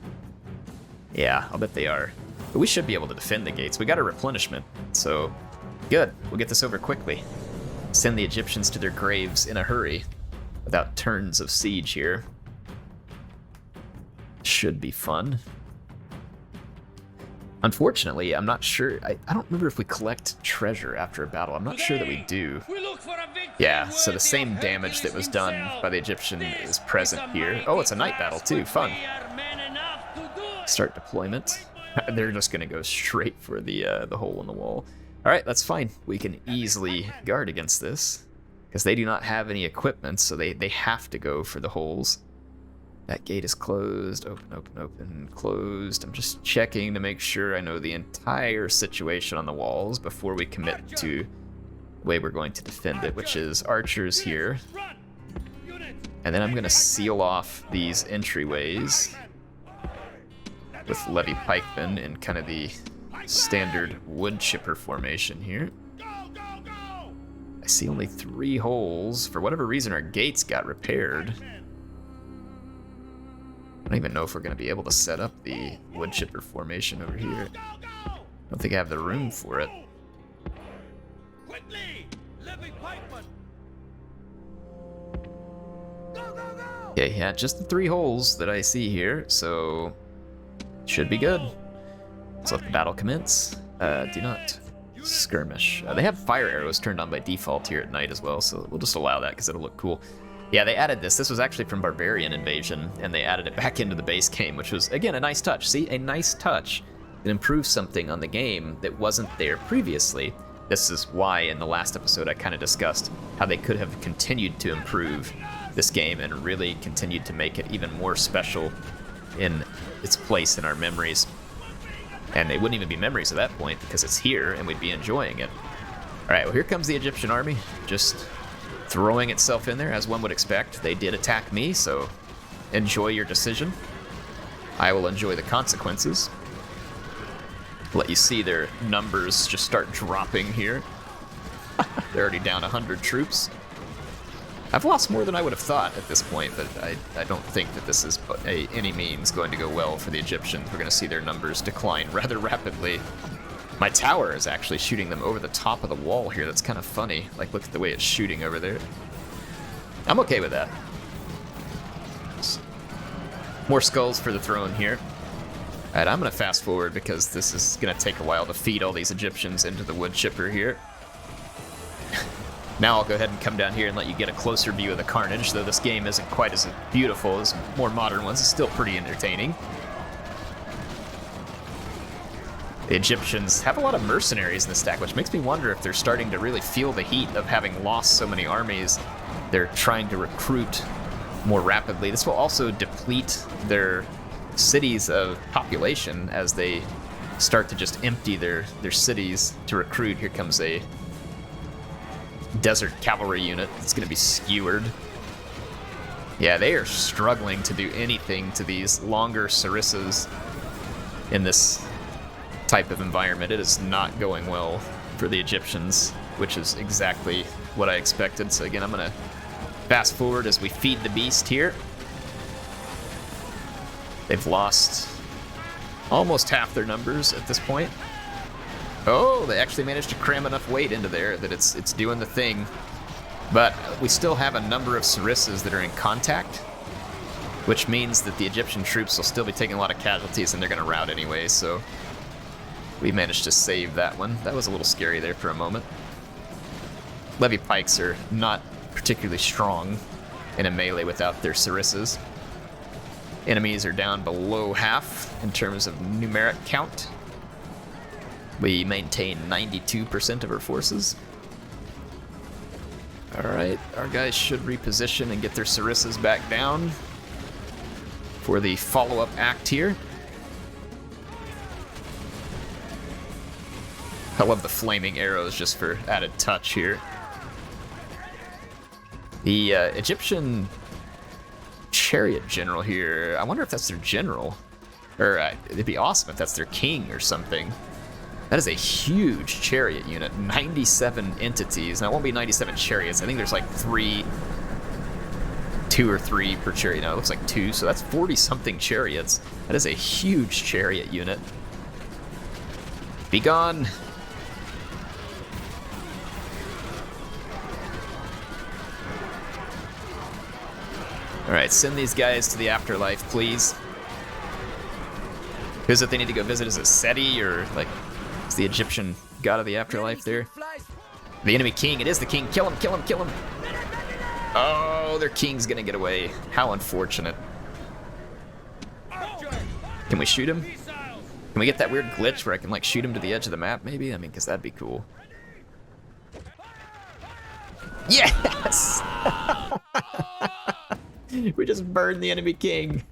Yeah, I'll bet they are. But we should be able to defend the gates. We got a replenishment, so good. We'll get this over quickly. Send the Egyptians to their graves in a hurry without turns of siege here. Should be fun. Unfortunately, I'm not sure. I don't remember if we collect treasure after a battle. I'm not sure that we do. Yeah, so the same damage that was done by the Egyptian is present here. Oh, it's a night battle too. Fun. Start deployment. They're just going to go straight for the hole in the wall. All right, that's fine. We can easily guard against this because they do not have any equipment, so they have to go for the holes. That gate is closed. Open, open, open, closed. I'm just checking to make sure I know the entire situation on the walls before we commit to the way we're going to defend it, which is archers here. And then I'm going to seal off these entryways with levy pikemen in kind of the standard wood chipper formation here. I see only 3 holes. For whatever reason, our gates got repaired. I don't even know if we're going to be able to set up the wood chipper formation over here. I don't think I have the room for it. Okay, yeah, just the 3 holes that I see here, so should be good. Let's let the battle commence. Do not skirmish. They have fire arrows turned on by default here at night as well, so we'll just allow that because it'll look cool. Yeah, they added this. This was actually from Barbarian Invasion, and they added it back into the base game, which was, again, a nice touch. See, a nice touch that improves something on the game that wasn't there previously. This is why in the last episode I kind of discussed how they could have continued to improve this game and really continued to make it even more special in its place in our memories. And they wouldn't even be memories at that point because it's here and we'd be enjoying it. All right, well, here comes the Egyptian army, just throwing itself in there as one would expect. They did attack me, so enjoy your decision. I will enjoy the consequences. Let you see their numbers just start dropping here. They're already down 100 troops. I've lost more than I would have thought at this point, but I don't think that this is by any means going to go well for the Egyptians. We're going to see their numbers decline rather rapidly. My tower is actually shooting them over the top of the wall here. That's kind of funny. Like, look at the way it's shooting over there. I'm okay with that. More skulls for the throne here. All right, I'm going to fast forward because this is going to take a while to feed all these Egyptians into the wood chipper here. Now I'll go ahead and come down here and let you get a closer view of the carnage, though this game isn't quite as beautiful as more modern ones. It's still pretty entertaining. The Egyptians have a lot of mercenaries in the stack, which makes me wonder if they're starting to really feel the heat of having lost so many armies. They're trying to recruit more rapidly. This will also deplete their cities of population as they start to just empty their cities to recruit. Here comes a desert cavalry unit. It's going to be skewered. Yeah, they are struggling to do anything to these longer sarissas in this type of environment. It is not going well for the Egyptians, which is exactly what I expected. So again, I'm going to fast forward as we feed the beast here. They've lost almost half their numbers at this point. Oh, they actually managed to cram enough weight into there that it's doing the thing. But we still have a number of sarissas that are in contact, which means that the Egyptian troops will still be taking a lot of casualties and they're going to rout anyway, so we managed to save that one. That was a little scary there for a moment. Levy pikes are not particularly strong in a melee without their sarissas. Enemies are down below half in terms of numeric count. We maintain 92% of our forces. Alright, our guys should reposition and get their sarissas back down for the follow-up act here. I love the flaming arrows just for added touch here. The Egyptian chariot general here, I wonder if that's their general. Or it'd be awesome if that's their king or something. That is a huge chariot unit, 97 entities. Now, it won't be 97 chariots. I think there's like 2 or 3 per chariot. No, it looks like 2, so that's 40-something chariots. That is a huge chariot unit. Be gone. All right, send these guys to the afterlife, please. Who's it they need to go visit? Is it Seti or like... It's the Egyptian god of the afterlife there. The enemy king. It is the king. Kill him, kill him, kill him. Oh, their king's gonna get away. How unfortunate. Can we shoot him? Can we get that weird glitch where I can like shoot him to the edge of the map maybe? I mean, because that'd be cool. Yes! We just burned the enemy king.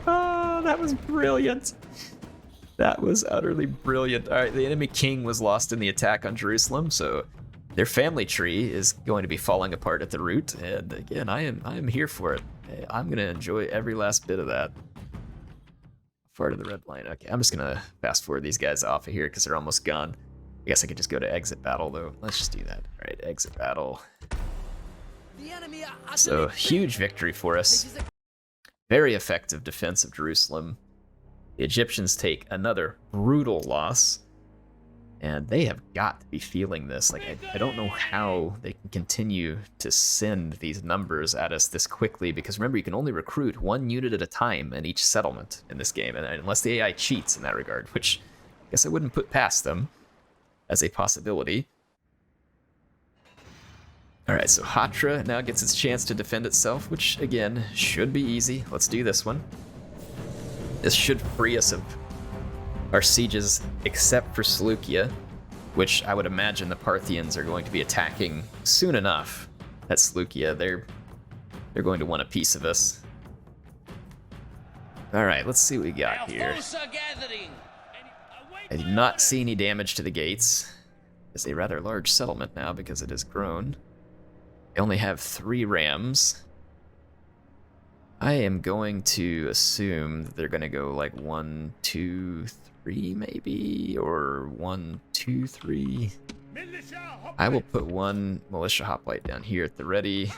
Oh, that was brilliant. That was utterly brilliant. All right, the enemy king was lost in the attack on Jerusalem, so their family tree is going to be falling apart at the root. And again, I am here for it. I'm gonna enjoy every last bit of that. Far to the red line. Okay, I'm just gonna fast forward these guys off of here because they're almost gone. I guess I could just go to exit battle though. Let's just do that. All right, exit battle. So huge victory for us. Very effective defense of Jerusalem. The Egyptians take another brutal loss, and they have got to be feeling this. Like, I don't know how they can continue to send these numbers at us this quickly, because remember, you can only recruit 1 unit at a time in each settlement in this game, and unless the AI cheats in that regard, which I guess I wouldn't put past them as a possibility. Alright, so Hatra now gets its chance to defend itself, which, again, should be easy. Let's do this one. This should free us of our sieges, except for Seleucia, which I would imagine the Parthians are going to be attacking soon enough. At Seleucia, they're going to want a piece of us. Alright, let's see what we got here. I do not see any damage to the gates. It's a rather large settlement now because it has grown. They only have 3 rams. I am going to assume that they're going to go like 1, 2, 3 maybe, or 1, 2, 3. I will put 1 militia hoplite down here at the ready.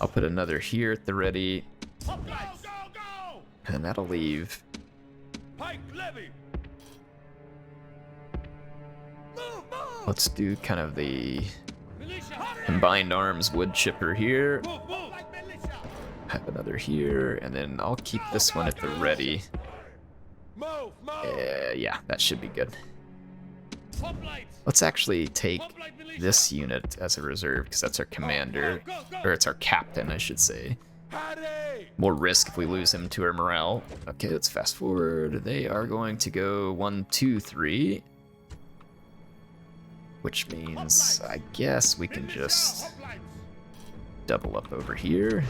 I'll put another here at the ready. And that'll leave. Let's do kind of the combined arms wood chipper here. Have another here, and then I'll keep this one at the ready. Yeah, that should be good. Let's actually take this unit as a reserve, because that's our commander, or it's our captain, I should say. More risk if we lose him to our morale. Okay, let's fast forward. They are going to go 1, 2, 3. Which means, I guess we can just double up over here.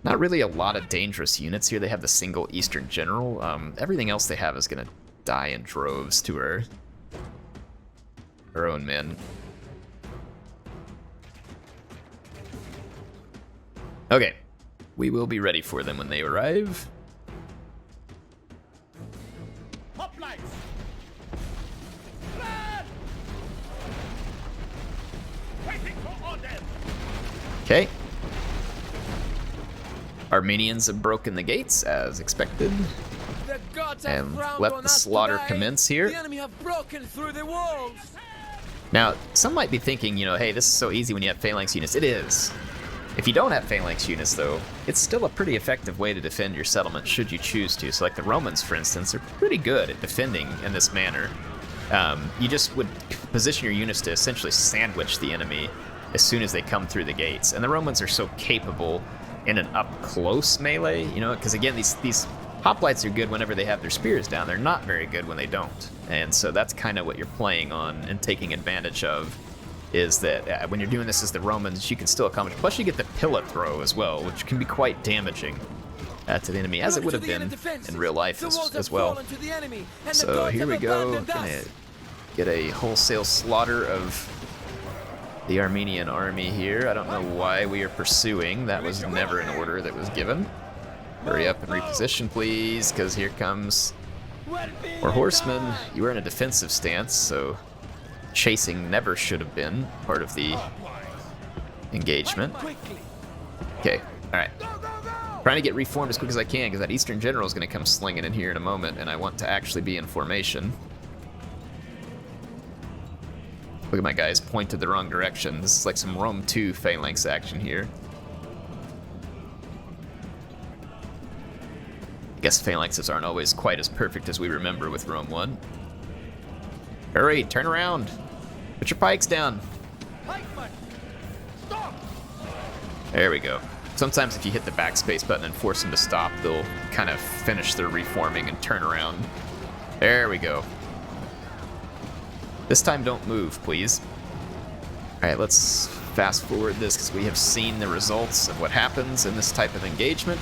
Not really a lot of dangerous units here. They have the single Eastern General. Everything else they have is going to die in droves to our own men. Okay, we will be ready for them when they arrive. Okay. Armenians have broken the gates, as expected. And let the slaughter commence here. The enemy have broken through the walls. Now, some might be thinking, you know, hey, this is so easy when you have phalanx units. It is. If you don't have phalanx units, though, it's still a pretty effective way to defend your settlement, should you choose to. So like the Romans, for instance, are pretty good at defending in this manner. You just would position your units to essentially sandwich the enemy as soon as they come through the gates. And the Romans are so capable in an up-close melee, you know, because again, these hoplites are good whenever they have their spears down. They're not very good when they don't. And so that's kind of what you're playing on and taking advantage of, is that when you're doing this as the Romans, you can still accomplish. Plus you get the pillar throw as well, which can be quite damaging to the enemy, as it would have been in real life as well. So here we go, gonna get a wholesale slaughter of the Armenian army here. I don't know why we are pursuing. That was never an order that was given. Hurry up and reposition, please, because here comes more horsemen. You are in a defensive stance, so chasing never should have been part of the engagement. Okay, all right. Trying to get reformed as quick as I can, because that Eastern General is going to come slinging in here in a moment, and I want to actually be in formation. Look at my guys pointed the wrong direction. This is like some Rome 2 phalanx action here. I guess phalanxes aren't always quite as perfect as we remember with Rome 1. Hurry, turn around. Put your pikes down. There we go. Sometimes if you hit the backspace button and force them to stop, they'll kind of finish their reforming and turn around. There we go. This time don't move, please. All right, let's fast forward this because we have seen the results of what happens in this type of engagement.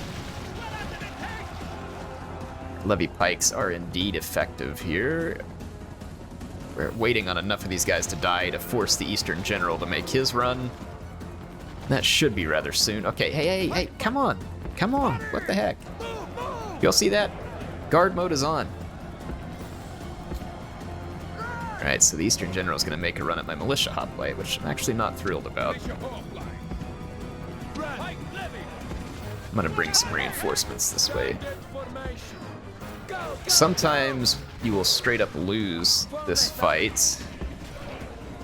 Levy pikes are indeed effective here. We're waiting on enough of these guys to die to force the Eastern General to make his run. That should be rather soon. Okay, hey, come on. Come on, what the heck? Y'all see that? Guard mode is on. Alright, so the Eastern General is going to make a run at my militia hoplite, which I'm actually not thrilled about. I'm going to bring some reinforcements this way. Sometimes you will straight up lose this fight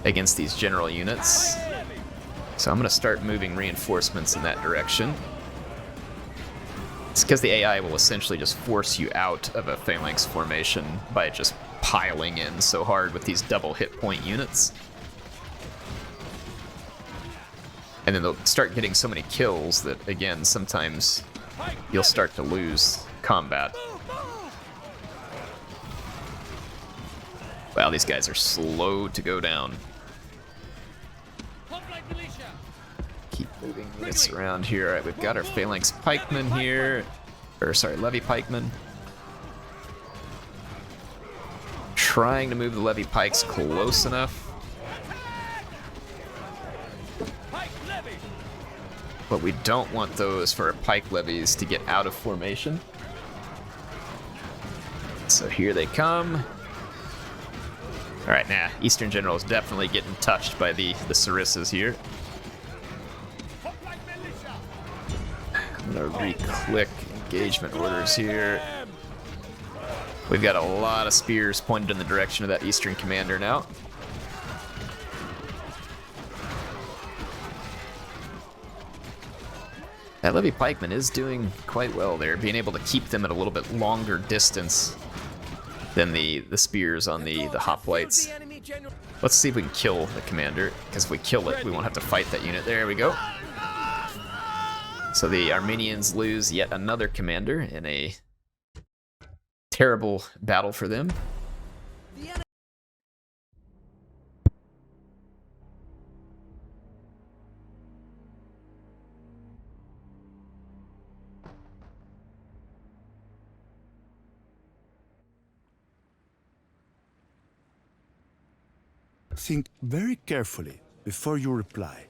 against these general units. So I'm going to start moving reinforcements in that direction. It's because the AI will essentially just force you out of a phalanx formation by just piling in so hard with these double hit point units. And then they'll start getting so many kills that, again, sometimes you'll start to lose combat. Wow, these guys are slow to go down. Keep moving units around here. All right, we've got our phalanx pikemen here. Or, sorry, levy pikemen. Trying to move the levy pikes close enough. What we don't want, though, is for our pike levies to get out of formation. So here they come. Alright, nah, Eastern General is definitely getting touched by the Sarissas here. I'm gonna re-click engagement orders here. We've got a lot of spears pointed in the direction of that Eastern commander now. That levy pikeman is doing quite well there, being able to keep them at a little bit longer distance than the spears on the hoplites. Let's see if we can kill the commander, because if we kill it, we won't have to fight that unit. There we go. So the Armenians lose yet another commander in a terrible battle for them. Think very carefully before you reply.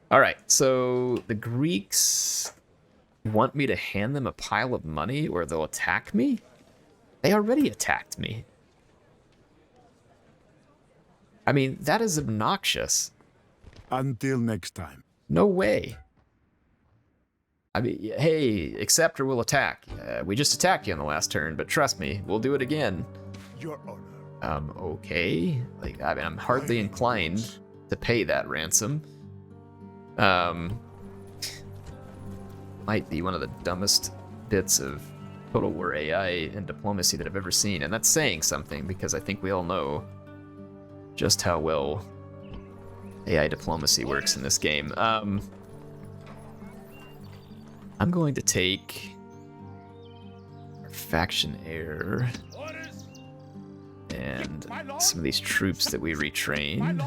All right, so the Greeks want me to hand them a pile of money or they'll attack me? They already attacked me. I mean, that is obnoxious. Until next time. No way. I mean, hey, accept or we'll attack. We just attacked you on the last turn, but trust me, we'll do it again. Your honor. Okay. Like, I mean, I'm hardly inclined to pay that ransom. Might be one of the dumbest bits of Total War AI and diplomacy that I've ever seen, and that's saying something because I think we all know just how well AI diplomacy works in this game. I'm going to take our faction heir and some of these troops that we retrained.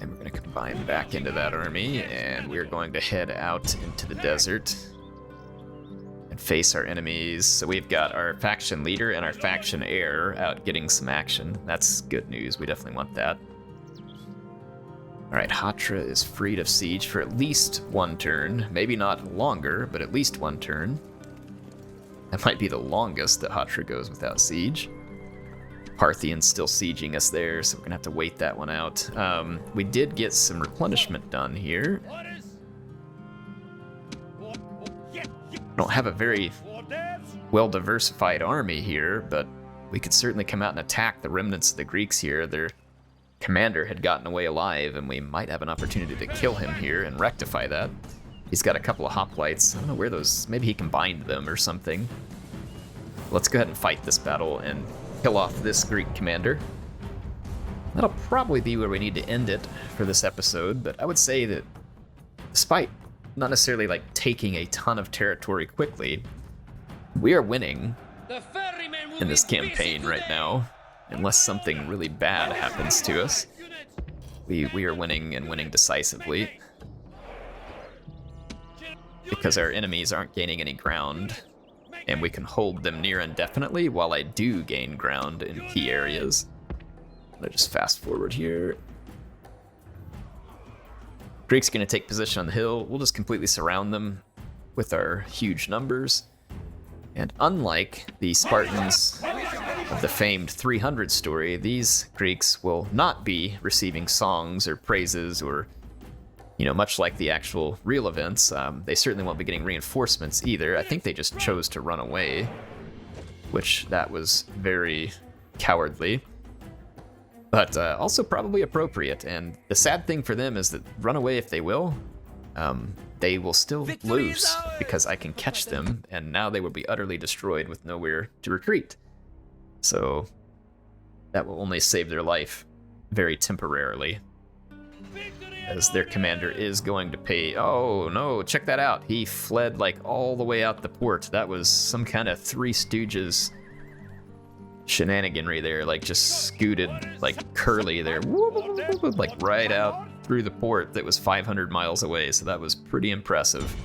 And we're going to combine back into that army, and we're going to head out into the desert and face our enemies. So we've got our faction leader and our faction heir out getting some action. That's good news. We definitely want that. Alright, Hatra is freed of siege for at least one turn. Maybe not longer, but at least one turn. That might be the longest that Hatra goes without siege. Parthians still sieging us there, so we're gonna have to wait that one out. We did get some replenishment done here. Don't have a very well-diversified army here, but we could certainly come out and attack the remnants of the Greeks here. Their commander had gotten away alive, and we might have an opportunity to kill him here and rectify that. He's got a couple of hoplites. I don't know where those... Maybe he can bind them or something. Let's go ahead and fight this battle and kill off this Greek commander. That'll probably be where we need to end it for this episode, but I would say that despite not necessarily like taking a ton of territory quickly, we are winning in this campaign right now. unless something really bad happens to us, we are winning and winning decisively. Because our enemies aren't gaining any ground, and we can hold them near indefinitely while I do gain ground in key areas. I'll just fast forward here. Greeks gonna take position on the hill. We'll just completely surround them with our huge numbers. And unlike the Spartans of the famed 300 story, these Greeks will not be receiving songs or praises or, you know, much like the actual real events. They certainly won't be getting reinforcements either. I think they just chose to run away, which that was very cowardly, but also probably appropriate. And the sad thing for them is that run away if they will, they will still lose because I can catch them, and now they will be utterly destroyed with nowhere to retreat. So that will only save their life very temporarily, as their commander is going to pay. Oh no, check that out. He fled like all the way out the port. That was some kind of Three Stooges shenaniganry there, like just scooted like Curly there, like right out through the port that was 500 miles away, so that was pretty impressive.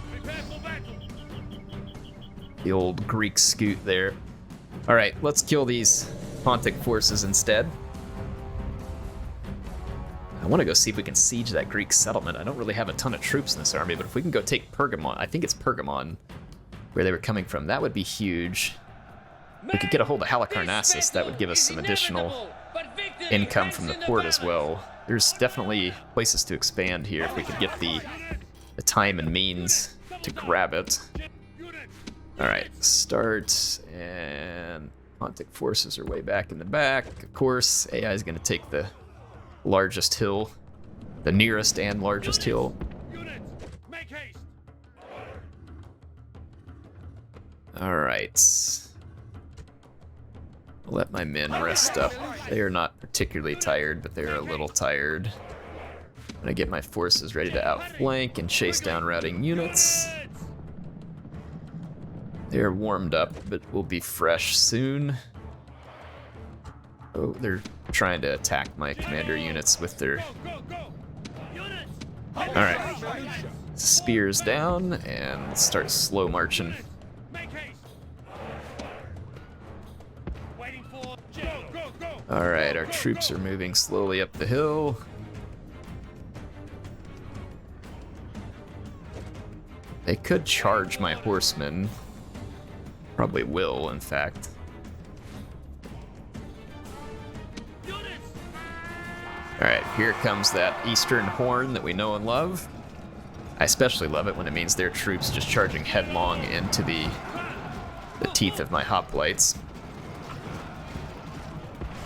The old Greek scoot there. All right, let's kill these Pontic forces instead. I want to go see if we can siege that Greek settlement. I don't really have a ton of troops in this army, but if we can go take Pergamon, I think it's Pergamon, where they were coming from, that would be huge. We could get a hold of Halicarnassus. That would give us some additional income from the port as well. There's definitely places to expand here if we could get the time and means to grab it. All right, start, and Pontic forces are way back in the back. Of course, AI is going to take the largest hill, the nearest and largest hill. All right. I'll let my men rest up. They are not particularly tired, but they're a little tired. I'm gonna get my forces ready to outflank and chase down routing units. They're warmed up, but will be fresh soon. Oh, they're trying to attack my commander units with their... Alright. Spears down, and let's start slow marching. Alright, our troops are moving slowly up the hill. They could charge my horsemen. Probably will, in fact. Alright, here comes that Eastern Horn that we know and love. I especially love it when it means their troops just charging headlong into the teeth of my hoplites.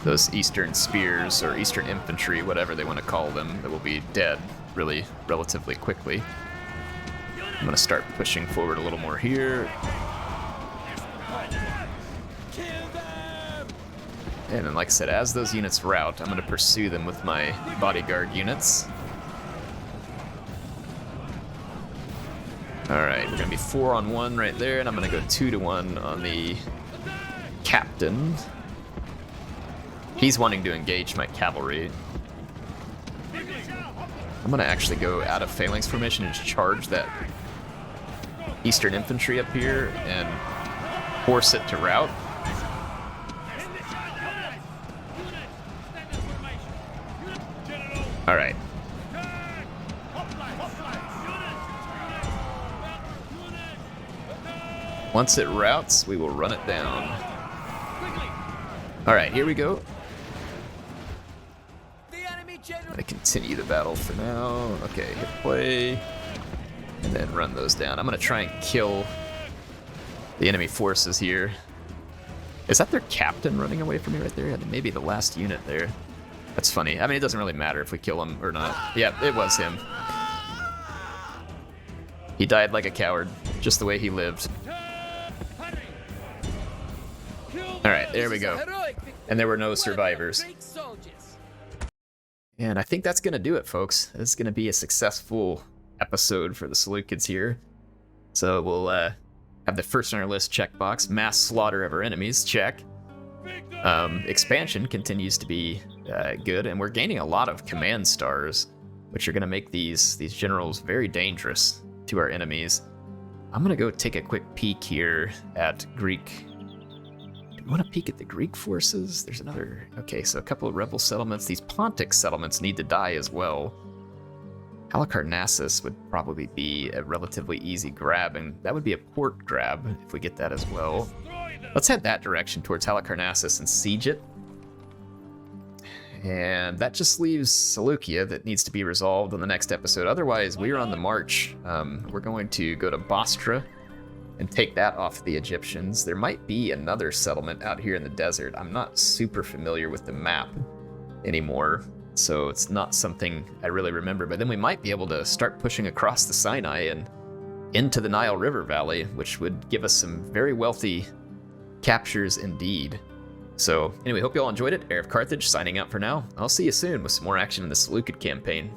Those Eastern Spears, or Eastern Infantry, whatever they want to call them, that will be dead really relatively quickly. I'm going to start pushing forward a little more here. And then, like I said, as those units rout, I'm going to pursue them with my bodyguard units. Alright, we're going to be 4-on-1 right there, and I'm going to go 2-to-1 on the captain. He's wanting to engage my cavalry. I'm going to actually go out of phalanx formation and just charge that Eastern Infantry up here and force it to rout. Alright. Once it routs, we will run it down. Alright, here we go. I'm going to continue the battle for now. Okay, hit play. And then run those down. I'm going to try and kill the enemy forces here. Is that their captain running away from me right there? Maybe the last unit there. That's funny. I mean, it doesn't really matter if we kill him or not. Yeah, it was him. He died like a coward, just the way he lived. Alright, there we go. And there were no survivors. And I think that's going to do it, folks. This is going to be a successful episode for the Seleucids here. So we'll have the first on our list checkbox, mass slaughter of our enemies, check. Expansion continues to be good, and we're gaining a lot of command stars, which are going to make these generals very dangerous to our enemies. I'm going to go take a quick peek here at Greek. Do we want to peek at the Greek forces? There's another... Okay, so a couple of rebel settlements. These Pontic settlements need to die as well. Halicarnassus would probably be a relatively easy grab, and that would be a port grab if we get that as well. Let's head that direction towards Halicarnassus and siege it. And that just leaves Seleucia that needs to be resolved on the next episode. Otherwise, we are on the march. We're going to go to Bostra and take that off the Egyptians. There might be another settlement out here in the desert. I'm not super familiar with the map anymore, so it's not something I really remember. But then we might be able to start pushing across the Sinai and into the Nile River Valley, which would give us some very wealthy captures indeed. So anyway, hope you all enjoyed it. HeirofCarthage signing out for now. I'll see you soon with some more action in the Seleucid campaign.